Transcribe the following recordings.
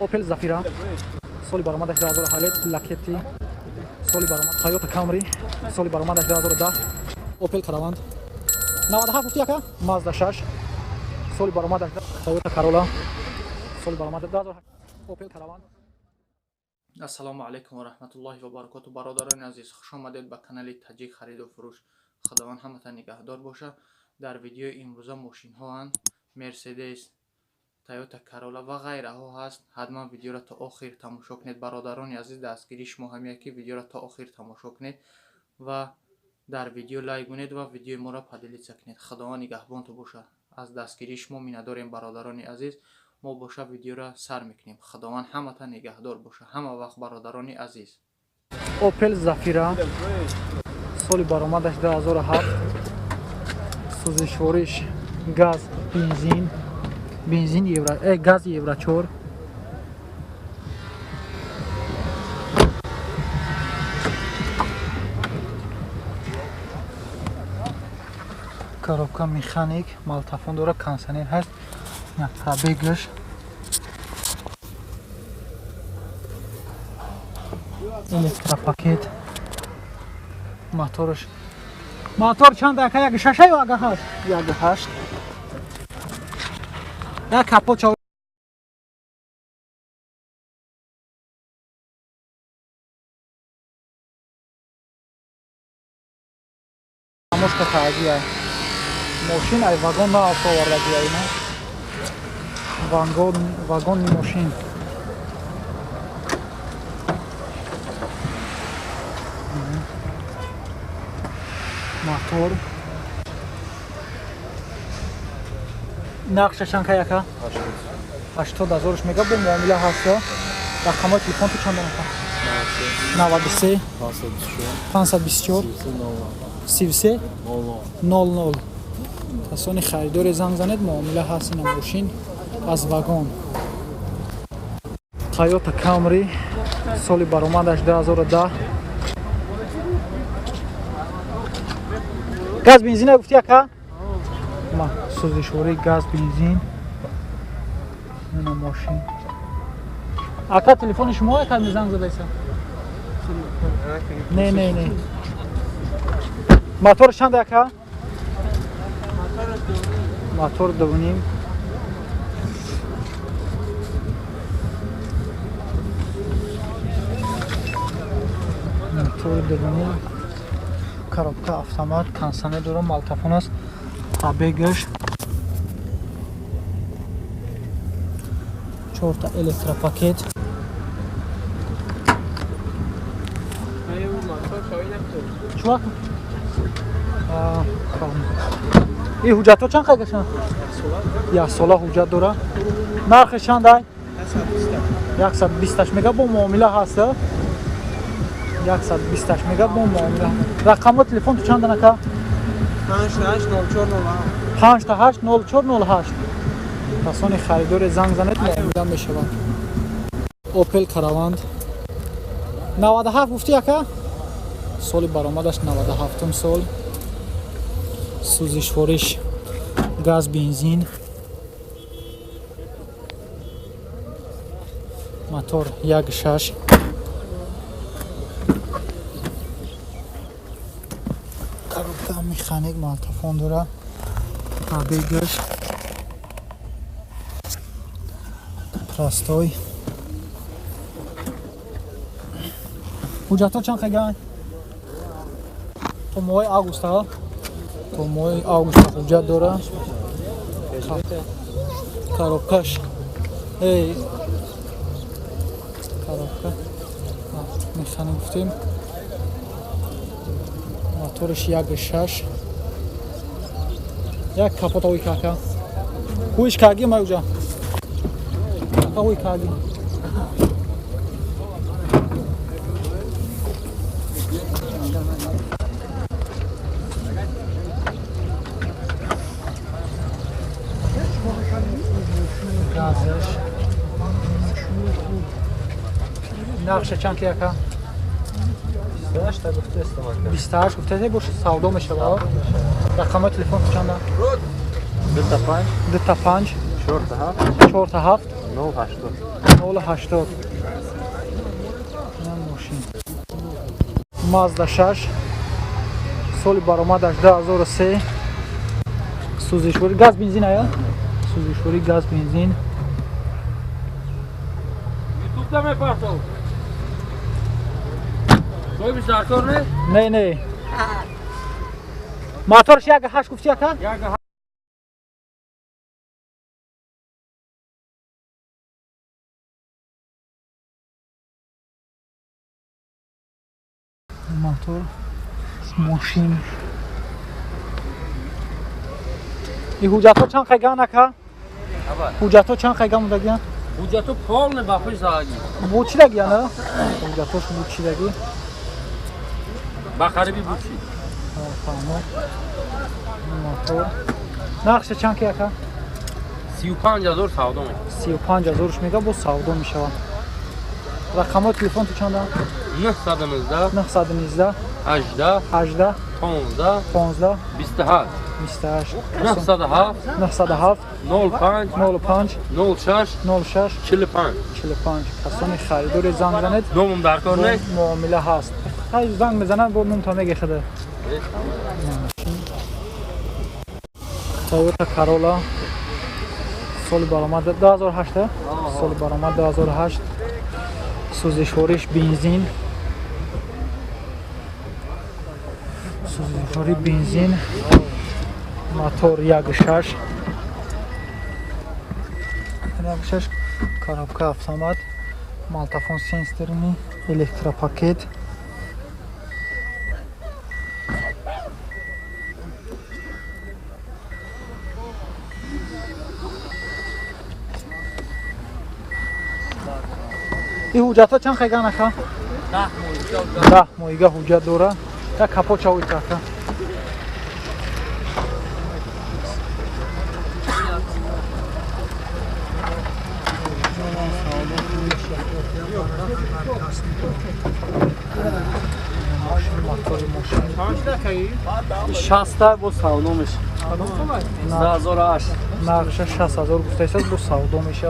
Opel Zafira соли баромадаш 2008 лакети соли баромад Toyota Camry соли баромадаш 2010 Opel Caravan 97 гуфти яка Mazda 6 соли баромадаш Toyota Corolla соли баромадаш 2008 Opel Caravan. Ассалому алайкум ва раҳматуллоҳи ва баракатуҳ. Бародарони азиз, хуш омадед ба канали Таҷик хариду фурӯш. Худованд ҳаматон нигаҳдор боша. Дар видеои имрӯза мошинҳоанд Mercedes, Toyota Corolla ва ғайраҳо ҳаст. Ҳатман видеоро то охир тамошо кунед. Бародарони азиз, дастгирии шумо ҳамия ки видеоро то охир тамошо кунед ва дар видео лайк кунед ва видеои моро падилица кунед. Худованд нигаҳбонтон боша. Аз дастгирии шумо миннатдорем бародарони азиз. мо боша видеоро сар мекунем. Худованд ҳаматон нигаҳдор боша. ҳама вақт бародарони азиз. Opel Zafira соли баромадаш 2007 сӯзишвориш газ бензин газ евро 4 коробка механик малтафон дора кондиционер ҳаст пробегаш электропакет мотор чанд ака 1.6 ё 1.8 1.8 як капот чав мошка таъзия мошин ай вагон на авtovардагия ина вагонни мошин мотор нақшашан ка яка 80000 мега бо муомила ҳаст. рақамои телефонту чанданака 93 524 33 00 касони харидоре занг занед. муомила ҳаст ина мошин аз вагон. Toyota Camry соли баромадаш 2010 газ бензин гуфти яка ма сӯзишвори газ бензин ина мошин ака телефони шумо яка занг задайса не мотор чанд яка мотор дувним коробка автомат кондиционер дора малтафон аст пробегаш 4 та электропакет чувак ин ҳуҷҷатҳо чанд қайгашанд 1 сола ҳуҷҷат дора. нархеш чандай 120 мега бо муомила ҳаст 120 мега бо муомила. рақамои телефонту чанданака 580408 касони харидоре занг занед муомила мешавад. Opel Caravan 97 гуфти яка соли баромадаш 97 сол сӯзишвориш газ бензин мотор 1.6 коробка механик малтафон дора пробегаш простой ҳуҷҷатҳо чанд қайган то моҳи август ҳуҷҷат дора. коробкаш коробка механик гуфтем моториш 1.6 як капот ҳои кака ҳуиш каги маюҷа ака ҳуи каги газаш нақша чанд ки яка 28 гуфте боша савдо мешавад. рақамои телефон чанда 25 4 та 7 0 080. این ماشین مازدا 6 سال برآمدش 2003 سوزشوری گاز بنزین آیا سوزشوری گاز بنزین یوتیوب da میپرتو توی بیشتر کار نه نه نه موتورش یک 8 گفتی که موتور ماشین این حجت‌ها چند خیلی نکه؟ حجت‌ها چند خیلی مونده گیان؟ حجتو پال نه بافش زاگی بود چی لگیه نه؟ حجت‌هاش بود چی لگی؟ بخاری بود چی فهمو موتور نقش چند که یکه؟ 35000 سودا میشه 35000 میگه با سودا میشه رقم تلفن تو چنده؟ 919 919 18 18 15 15 28 28 907 907 05 05 06 06 45 45 کسانی خریدار زنگ زنید نومم در کار نه معامله هست خیلی زنگ میزنن با نوم تا میگه خده تویوتا کارولا سال برآمد 2008 سال برآمد 2008 سوزشوریش بنزین سوزشوری بنزین موتور 1.6 1.6 коробка автомат малтафон сенсорный электропакет این حجت ها چند خیلی نکه؟ 10 مایگه حجت دوره یک کپا چاوی تاکه شسته با سودا میشه 10008 نقشه 60000 گفته است با سودا میشه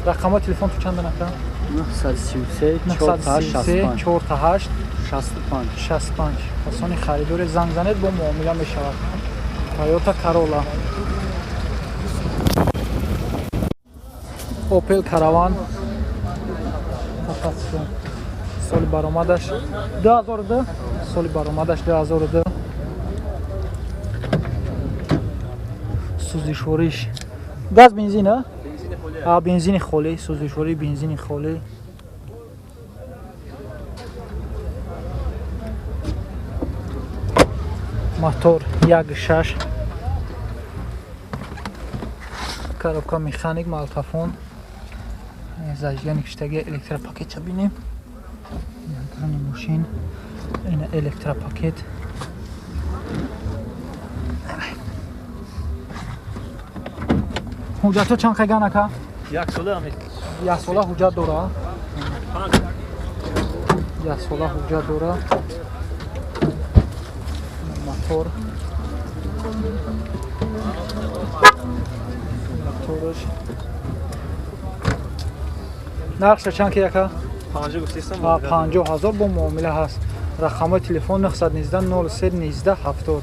رقم تلفن تو چند نکه؟ 933 933 48 65 65 کسانی خریدار زنگ زنید با معامله می شود تویوتا کارولا اوپل کاروان سال برآمدش 2002 سال برآمدش 2002 سوزشوریش گاز بنزین ها بنزین خالی سوزشوری بنزین خالی موتور 1.6 коробка механик малтафон зажигани киштаги электропакетча бинем ин мошин ин электропакет ҳуҷҷатҳо чанд қайган ака як сола ҳуҷҷат дора як сола ҳуҷҷат дора мотор моторш нақша чанд ки яка 50000 бо муомила ҳаст рақамҳои телефон 919 03 19 70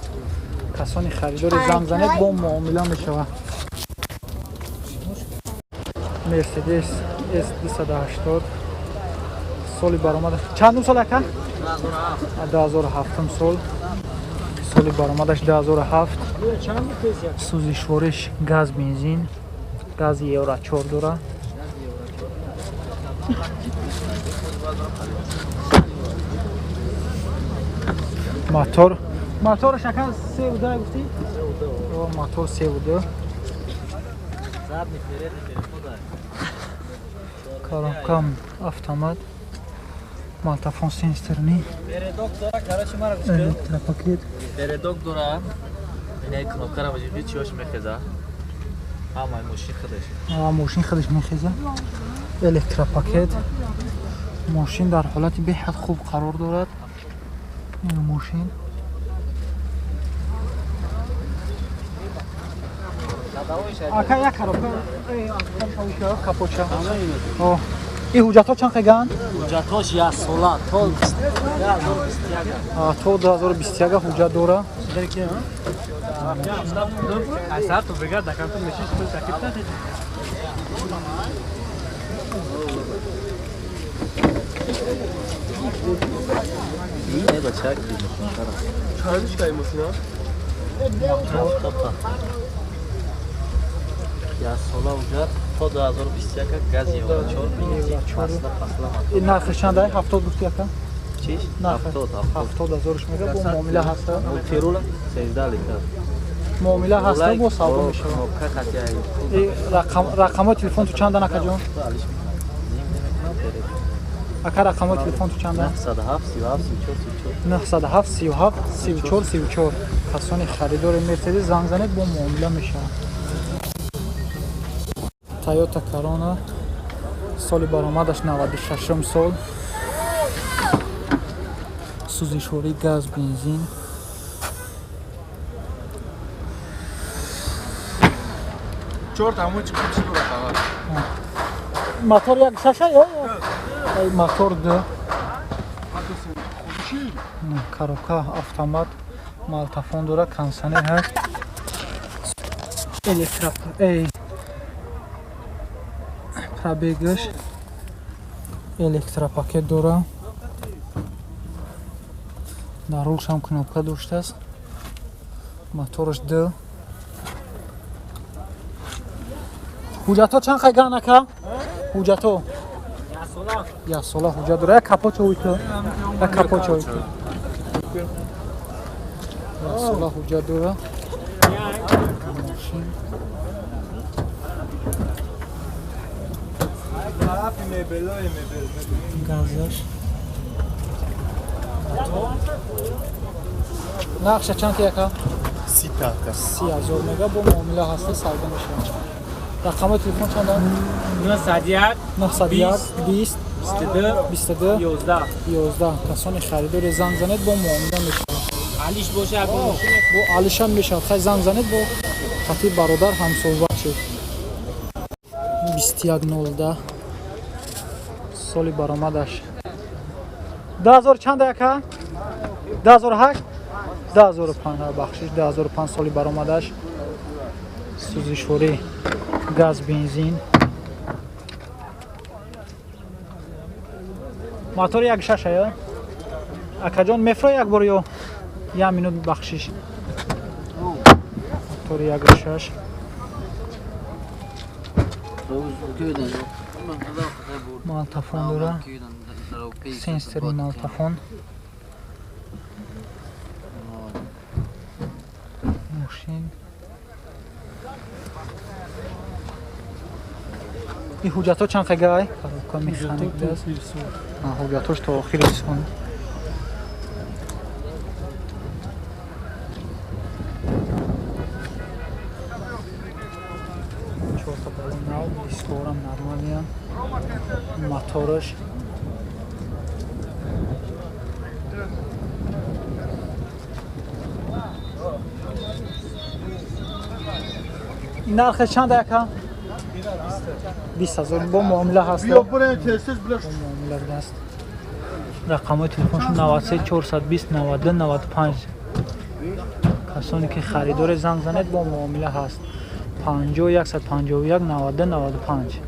касони харидори зам занед бо муомила мешавад Mercedes S280 соли баромадаш чанд сол ака 2007 сол соли баромадаш 2007 сӯзишвориш газ бензин гази евро 4 дора мотор шакал 3 гуфти мотор 3 коробка автомат малтафон сенсорный электропакет передок дора ин кнопкара ваҷиби чиёш мехеза ҳама мошин худаш мошин худаш мехеза электропакет мошин дар ҳолати беҳад хуб қарор дорад ин мошин Ака як коробка капоча. О. این حجت ها چند خیگن؟ حجتاش یک ساله تا 2021. تا 2021 حجت داره. اثر تو بگرد دکم تو میشیش تو تکیب تکیب. این با چک دید چندش که این ماشینا؟ یک ساله حجت تا 2021 گاز یورا 4 بینزین فصله این نرخش چند आहे 70 21 چیش؟ 70000 میگه با معامله هست تیرولا 13 لیتر معامله هست با سودا میشه این رقم تلفن تو چند دانه کجا اکا رقم تلفن تو چند 907 37 34 34 کسانی خریدار مرسدس زنگ زنید با معامله میشه تویوتا کرونا سال برآمدش 96 سال سوزشوری گاز بنزین چرت همون چی کچی رو رفت موتور یک شاشه یا موتور دو коробка автомат малтафон дора консонер ҳаст пробегаш электропакет дора дар рулшам кнопка доштааст мотораш д ҳуҷҷатҳо чанд қайган ака ҳуҷҷатҳо як сола ҳуҷҷат дора як капоча ӯйто як капоча ӯйто як сола ҳуҷҷат дора мошин газаш нақша чанд яка 30000 мега бо муомила ҳаста савдо мешавад рақами телефон чанд 901 20 22 11 касони харидори занг занед бо муомила мешавад алиш бошад бо алишам мешавад хай занг занед бо хати бародар ҳамсоҳбат шуд 21 соли баромадаш 2000 чанд яка 2008 2005 бахшиш 2005 соли баромадаш сӯзишворӣ газ бензин мотор як шаша ё акаҷон мефро як бор ё як минут бахшиш мотор як шаш малтафон дора сенсори малтафон мошин این حجت ها چند خگه های؟ کار میخانیک دست حجت هاش تا آخر رسون چهار تا بالون نو دیسکور هم نرمالی هم موتورش این نرخش چند یکم؟ 20000 با معامله هست بیا برای تستش بلش معامله است رقم تلفنشون 93 420 92 95 کسانی که خریدار زنگ زنید با معامله هست 50 151 92 95